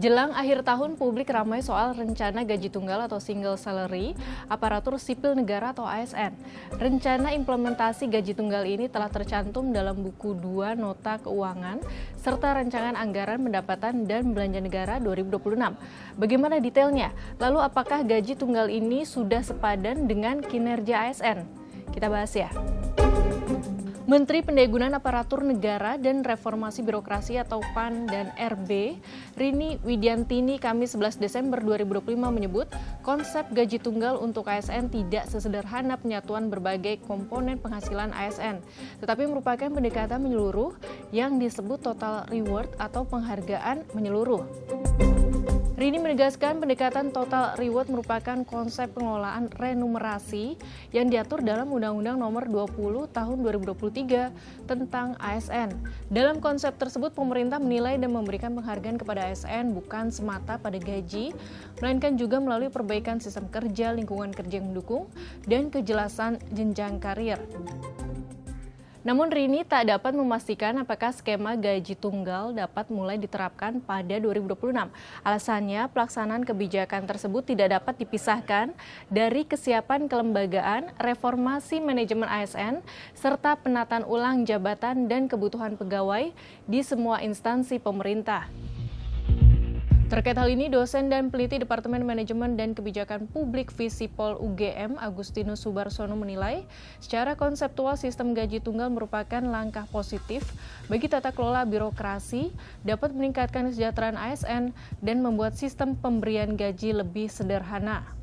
Jelang akhir tahun, publik ramai soal rencana gaji tunggal atau single salary aparatur sipil negara atau ASN. Rencana implementasi gaji tunggal ini telah tercantum dalam buku 2 Nota Keuangan serta Rancangan Anggaran Pendapatan dan Belanja Negara 2026. Bagaimana detailnya? Lalu apakah gaji tunggal ini sudah sepadan dengan kinerja ASN? Kita bahas ya. Menteri Pendayagunaan Aparatur Negara dan Reformasi Birokrasi atau PAN dan RB, Rini Widiantini, Kamis 11 Desember 2025 menyebut konsep gaji tunggal untuk ASN tidak sesederhana penyatuan berbagai komponen penghasilan ASN, tetapi merupakan pendekatan menyeluruh yang disebut total reward atau penghargaan menyeluruh. Rini menegaskan pendekatan total reward merupakan konsep pengelolaan remunerasi yang diatur dalam Undang-Undang Nomor 20 Tahun 2023 tentang ASN. Dalam konsep tersebut, pemerintah menilai dan memberikan penghargaan kepada ASN bukan semata pada gaji, melainkan juga melalui perbaikan sistem kerja, lingkungan kerja yang mendukung, dan kejelasan jenjang karir. Namun Rini tak dapat memastikan apakah skema gaji tunggal dapat mulai diterapkan pada 2026. Alasannya, pelaksanaan kebijakan tersebut tidak dapat dipisahkan dari kesiapan kelembagaan, reformasi manajemen ASN, serta penataan ulang jabatan dan kebutuhan pegawai di semua instansi pemerintah. Terkait hal ini, dosen dan peneliti Departemen Manajemen dan Kebijakan Publik Visipol UGM, Agustinus Subarsono menilai, secara konseptual sistem gaji tunggal merupakan langkah positif bagi tata kelola birokrasi, dapat meningkatkan kesejahteraan ASN, dan membuat sistem pemberian gaji lebih sederhana.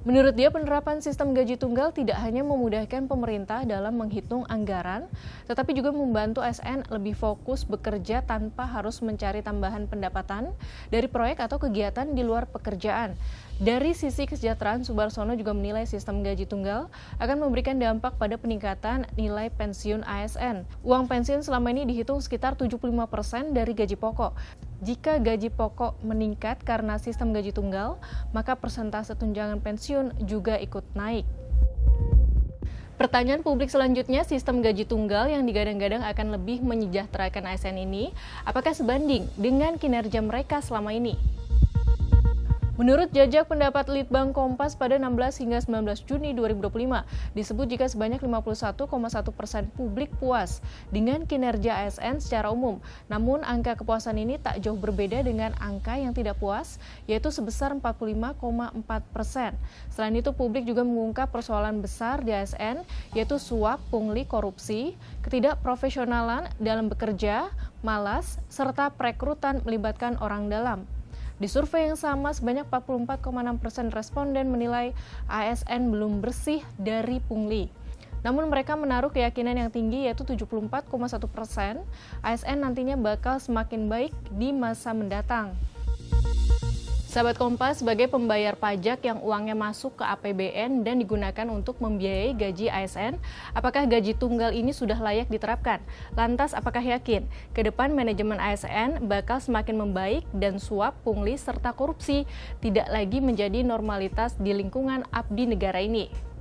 Menurut dia, penerapan sistem gaji tunggal tidak hanya memudahkan pemerintah dalam menghitung anggaran, tetapi juga membantu ASN lebih fokus bekerja tanpa harus mencari tambahan pendapatan dari proyek atau kegiatan di luar pekerjaan. Dari sisi kesejahteraan, Subarsono juga menilai sistem gaji tunggal akan memberikan dampak pada peningkatan nilai pensiun ASN. Uang pensiun selama ini dihitung sekitar 75% dari gaji pokok. Jika gaji pokok meningkat karena sistem gaji tunggal, maka persentase tunjangan pensiun juga ikut naik. Pertanyaan publik selanjutnya, sistem gaji tunggal yang digadang-gadang akan lebih menyejahterakan ASN ini, apakah sebanding dengan kinerja mereka selama ini? Menurut jajak pendapat Litbang Kompas pada 16 hingga 19 Juni 2025, disebut jika sebanyak 51,1% publik puas dengan kinerja ASN secara umum. Namun angka kepuasan ini tak jauh berbeda dengan angka yang tidak puas, yaitu sebesar 45,4%. Selain itu, publik juga mengungkap persoalan besar di ASN, yaitu suap, pungli, korupsi, ketidakprofesionalan dalam bekerja, malas, serta perekrutan melibatkan orang dalam. Di survei yang sama, sebanyak 44,6% responden menilai ASN belum bersih dari pungli. Namun mereka menaruh keyakinan yang tinggi, yaitu 74,1% ASN nantinya bakal semakin baik di masa mendatang. Sahabat Kompas, sebagai pembayar pajak yang uangnya masuk ke APBN dan digunakan untuk membiayai gaji ASN, apakah gaji tunggal ini sudah layak diterapkan? Lantas, apakah yakin ke depan manajemen ASN bakal semakin membaik dan suap, pungli, serta korupsi tidak lagi menjadi normalitas di lingkungan abdi negara ini?